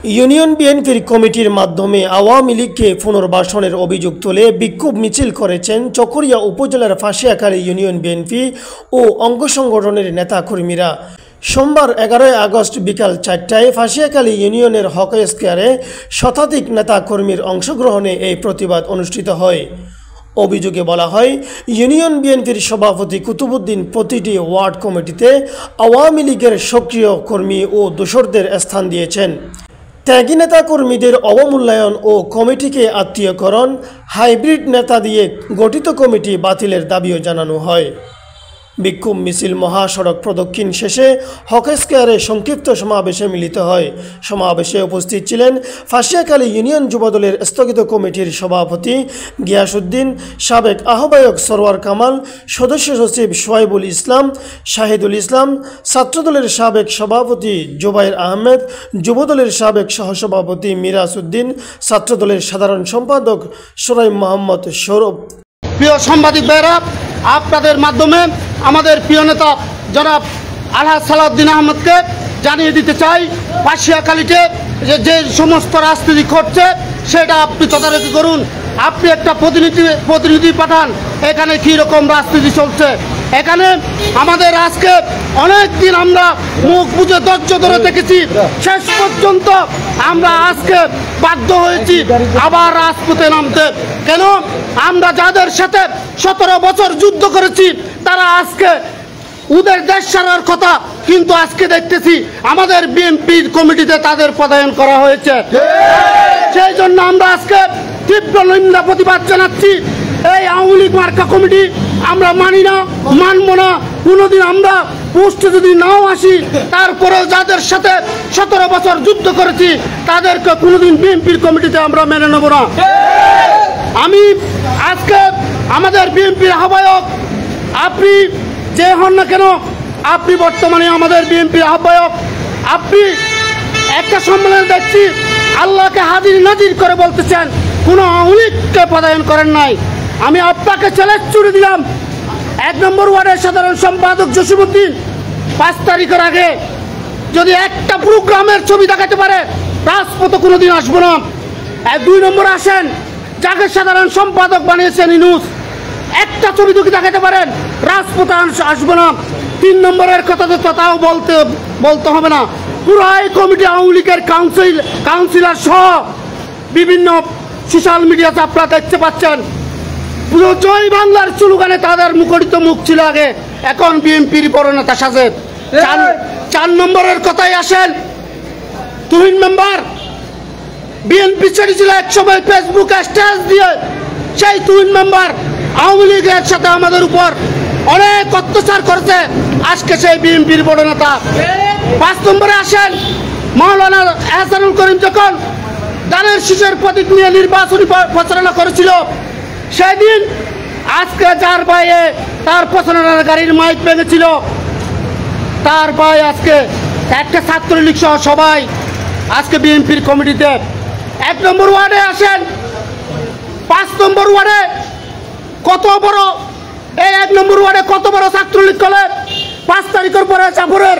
Union বিএনপির কমিটির মাধ্যমে আওয়ামী লীগকে পুনর্বাসনের অভিযোগ তুলে বিক্ষোভ মিছিল করেছেন চকরিয়া উপজেলার ফাঁসিয়াখালী ইউনিয়ন বিএনপি ও অঙ্গ সংগঠনের নেতাকর্মীরা। সোমবার 11 আগস্ট বিকাল 4টায় ফাঁসিয়াখালী ইউনিয়নের হকি স্কয়ারে শতাধিক নেতাকর্মীর অংশগ্রহণে এই প্রতিবাদ অনুষ্ঠিত হয়। অভিযোগে বলা হয়, ইউনিয়ন বিএনপির সভাপতি কুতুবুদ্দিন প্রতিটি ওয়ার্ড কমিটিতে আওয়ামী লীগের সক্রিয় কর্মী ও দোসরদের স্থান দিয়েছেন। ত্যাগী নেতা কর্মীদের অবমূল্যায়ন ও কমিটিকে আত্মীয়করণ, হাইব্রিড নেতা দিয়ে গঠিত কমিটি বাতিলের দাবিও জানানো হয়। বিক্ষোভ মিছিল মহাসড়ক প্রদক্ষিণ শেষে হকি স্কয়ারে সংক্ষিপ্ত সমাবেশে মিলিত হয়। সমাবেশে উপস্থিত ছিলেন ফাঁসিয়াখালী ইউনিয়ন যুবদলের স্থগিত কমিটির সভাপতি গিয়াসউদ্দিন, সাবেক আহ্বায়ক সরওয়ার কামাল, সদস্য সচিব সোহাইবুল ইসলাম, শাহিদুল ইসলাম, ছাত্রদলের সাবেক সভাপতি জুবাইর আহমেদ, যুবদলের সাবেক সহসভাপতি মিরাজ উদ্দিন, ছাত্রদলের সাধারণ সম্পাদক সোরাই মোহাম্মদ সৌরভ। প্রিয় সাংবাদিক ভাইরা, আপনাদের মাধ্যমে আমাদের প্রিয় নেতা জনাব আলহাজ সালাউদ্দিন আহমদকে জানিয়ে দিতে চাই, ফাঁসিয়াখালীতে যে সমস্ত রাজনীতি ঘটছে সেটা আপনি তদারকি করুন। আপনি একটা প্রতিনিধি পাঠান এখানে কী রকম রাজনীতি চলছে। এখানে আমাদের আজকে অনেক দিন আমরা মুখ বুঝে ধৈর্য ধরে দেখেছি, শেষ পর্যন্ত আমরা আজকে বাধ্য হয়েছি আবার রাজপথে নামতে। কেন? আমরা যাদের সাথে 17 বছর যুদ্ধ করেছি তারা আজকে ওদের দেশ ছাড়ার কথা, কিন্তু আজকে দেখতেছি আমাদের বিএনপির কমিটিতে তাদের পদায়ন করা হয়েছে। সেই জন্য আমরা আজকে তীব্র নিন্দা প্রতিবাদ জানাচ্ছি। এই আওয়ামী লীগ মার্কা কমিটি আমরা মানি না, মানব না। কোনোদিন আমরা পোস্টে যদি নাও আসি, তারপরেও যাদের সাথে 17 বছর যুদ্ধ করেছি তাদেরকে কোনোদিন বিএনপির কমিটিতে আমরা মেনে নেব না। আমি আজকে আমাদের বিএনপির আহ্বায়ক, আপনি যে হন না কেন, আপনি বর্তমানে আমাদের বিএনপির আহ্বায়ক। আপনি একটা সম্মেলনে দেখছি আল্লাহকে হাজির নাজির করে বলতেছেন কোনো আওয়ামী লীগকে পদায়ন করেন নাই। আমি আপনাকে চ্যালেঞ্জ ছুড়ে দিলাম, 1 নম্বর ওয়ার্ডের সাধারণ সম্পাদক জসিমউদ্দিন 5 তারিখের আগে যদি একটা প্রোগ্রামের ছবি দেখাতে পারে রাজপথে কোনোদিন আসবো না। 2 নম্বরে আসেন, যাকে সাধারণ সম্পাদক বানিয়েছেন ইনুস, একটা ছবি যদি দেখাতে পারেন রাজপথে আসবো না। 3 নম্বরের কথা তো তাও বলতে হবে না। পুরো এই কমিটি আওয়ামী লীগের কাউন্সিলর সহ বিভিন্ন সোশ্যাল মিডিয়াতে আপনারা দেখতে পাচ্ছেন। পুরো জয় বাংলার স্লোগানে তাদের মুখরিত মুখ ছিল আগে, এখন বিএনপির বড় নেতা সাজে। 4 নম্বরের কথাই আসেন, তুহিন মেম্বার বিএনপি ছেড়েছিল এক সময় ফেসবুকে স্ট্যাটাস দিয়ে। সেই তুহিন মেম্বার আওয়ামী লীগের সাথে আমাদের উপর অনেক অত্যাচার করেছে, আজকে সেই বিএনপির বড় নেতা। 5 নম্বরে আসেন, মাওলানা এহসানুল করিম যখন দানের শীষের প্রতীক নিয়ে নির্বাচনী প্রচারণা করেছিল, সেদিন আজকে যার ভাইয়ে তার প্রচারণার গাড়ির মাইক ভেঙেছিল, তার ভাই আজকে একটা ছাত্রলীগ সহ সবাই আজকে বিএনপির কমিটিতে। 1 নম্বর ওয়ার্ডে আসেন, 5 নম্বর ওয়ার্ডে কত বড়, এই 1 নম্বর ওয়ার্ডে কত বড় ছাত্রলীগ করলে 5 তারিখের পরে জাফরের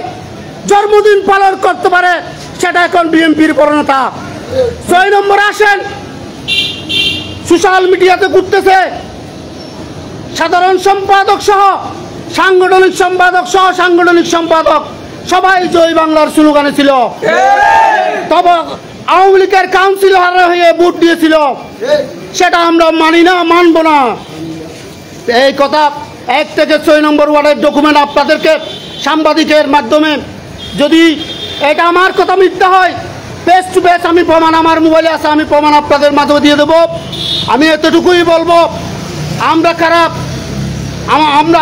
জন্মদিন পালন করতে পারে, সেটা এখন বিএনপির বড় নেতা। 6 নম্বরে আসেন, সোশ্যাল মিডিয়াতে ঘুরতেছে সাধারণ সম্পাদক সহ সাংগঠনিক সম্পাদক সবাই জয় বাংলার স্লোগানে ছিল, তবে আওয়ামী লীগের কাউন্সিলর হয়ে ভোট দিয়েছিল। সেটা আমরা মানি না, মানব না। এই কথা 1 থেকে 6 নম্বর ওয়ার্ডের ডকুমেন্ট আপনাদেরকে সাংবাদিকের মাধ্যমে, যদি এটা আমার কথা মিথ্যা হয়, ফেস টু ফেস আমি প্রমাণ আমার মোবাইলে আছে, আমি প্রমাণ আপনাদের মাধ্যমে দিয়ে দেবো। আমি এতটুকুই বলবো, আমরা খারাপ,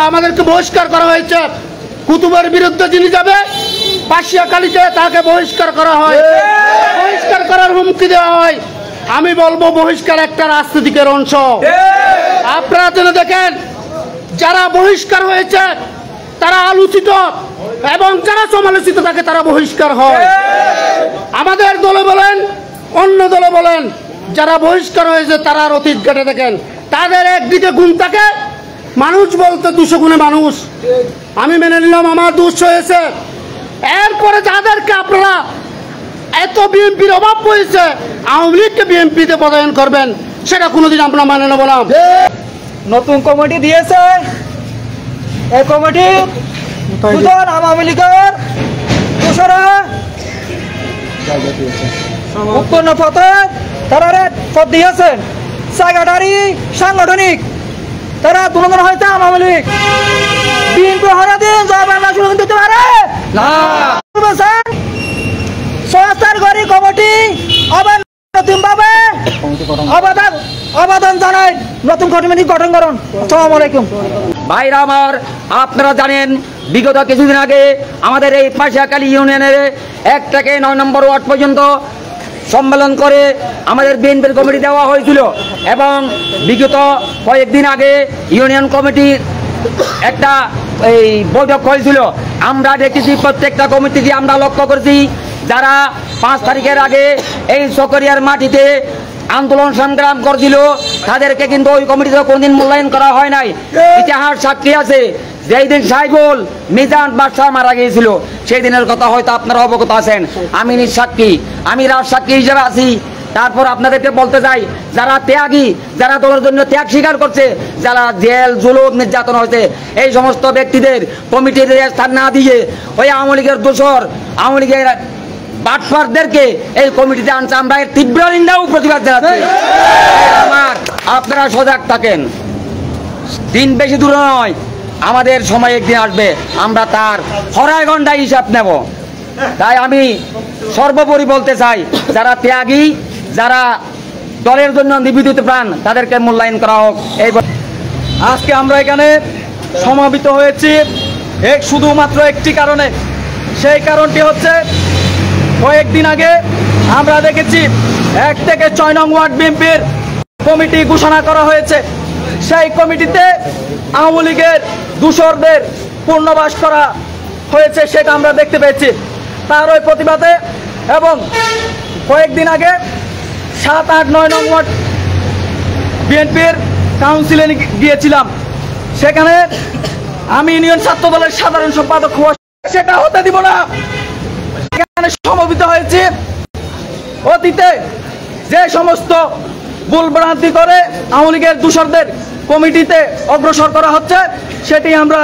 আমাদেরকে বহিষ্কার করা হয়েছে। কুতুবের বিরুদ্ধে যিনি যাবে ফাঁসিয়াখালীতে তাকে বহিষ্কার করা হয়, বহিষ্কার করার হুমকি দেওয়া হয়। আমি বলবো বহিষ্কার একটা রাজনীতিকের অংশ। আপনারা যেন দেখেন, যারা বহিষ্কার হয়েছে তারা আলোচিত এবং যারা সমালোচিত থাকে তারা বহিষ্কার হয়। আমাদের দলে বলেন, অন্য দলে বলেন, যারা বহিষ্কার হয়েছে তারা অতীত ঘটে দেখেন, তাদের একদিকে গুণ থাকে, মানুষ বলতে 200 গুণে মানুষ। আমি মেনে নিলাম আমার দোষ হয়েছে, এরপরে যাদেরকে আপনারা এত বিএনপির অভাব হয়েছে, আওয়ামী লীগকে বিএনপিতে পদায়ন করবেন, সেটা কোনোদিন আমরা মানে নেব না। নতুন কমিটি দিয়েছে, এই কমিটি দুজন আওয়ামী লীগের দোসরা উৎপন্ন পথে তারা পদ দিয়েছেন, সেক্রেটারি সাংগঠনিক তারা দুজন হয়েছে আওয়ামী লীগ। বিএনপি হারা দিন জবাব শুরু দিতে পারে না। সংস্থার গড়ি কমিটি আবার নতুনভাবে আবেদন জানাই নতুন কমিটি গঠন করুন। আসসালামু আলাইকুম। ভাইরা আমার, আপনারা জানেন বিগত কিছুদিন আগে আমাদের এই পাশিয়াখালী ইউনিয়নের 1 থেকে 9 নম্বর ওয়ার্ড পর্যন্ত সম্মেলন করে আমাদের বিএনপির কমিটি দেওয়া হয়েছিল এবং বিগত কয়েকদিন আগে ইউনিয়ন কমিটির একটা এই বৈঠক হয়েছিল। আমরা দেখেছি প্রত্যেকটা কমিটিকে আমরা লক্ষ্য করেছি যারা 5 তারিখের আগে এই চকরিয়ার মাটিতে আন্দোলন সংগ্রাম করছিল তাদেরকে কিন্তু ওই কমিটিতে কোনদিন মূল্যায়ন করা হয় নাই। ইতিহাস সাক্ষী আছে, যেই দিন সাইফুল মিজান বাদশাহ মারা গিয়েছিল সেই দিনের কথা হয়তো আপনারা অবগত আছেন। আমি নিঃসাক্ষী, আমি রাজসাক্ষী হিসেবে আছি। তারপর আপনাদেরকে বলতে চাই, যারা ত্যাগী, যারা দলের জন্য ত্যাগ স্বীকার করছে, যারা জেল জুলুম নির্যাতন হয়েছে, এই সমস্ত ব্যক্তিদের কমিটির স্থান না দিয়ে ওই আওয়ামী লীগের দোসর আওয়ামী লীগের বাটপারদেরকে এই কমিটিতে আনছে, আমরা এর তীব্র নিন্দা ও প্রতিবাদ জানাচ্ছি। আপনারা সজাগ থাকেন, দিন বেশি দূর নয়, আমাদের সময় একদিন আসবে আমরা তার হরায় ঘন্টায় হিসাব নেব। তাই আমি সর্বোপরি বলতে চাই, যারা ত্যাগী, যারা দলের জন্য নিবেদিত প্রাণ, তাদেরকে মূল্যায়ন করা হোক। এই আজকে আমরা এখানে সমাবেত হয়েছি শুধুমাত্র একটি কারণে। সেই কারণটি হচ্ছে কয়েকদিন আগে আমরা দেখেছি 1 থেকে 6 নং ওয়ার্ড বিএনপির কমিটি ঘোষণা করা হয়েছে। সেই কমিটিতে আওয়ামী লীগের দূষরদের পূর্ণবাস করা হয়েছে, সেটা আমরা দেখতে পেয়েছি। তার ওই প্রতিবাদে এবং কয়েকদিন আগে 7, 8, 9 নং ওয়ার্ড বিএনপির কাউন্সিলে গিয়েছিলাম। সেখানে আমি ইউনিয়ন ছাত্র দলের সাধারণ সম্পাদক হওয়া, সেটা হতে দিব না। এখানে সমবেত হয়েছে অতীতে যে সমস্ত ভুলভ্রান্তি করে আওয়ামী লীগের দূষরদের কমিটিতে অগ্রসর করা হচ্ছে, সেটি আমরা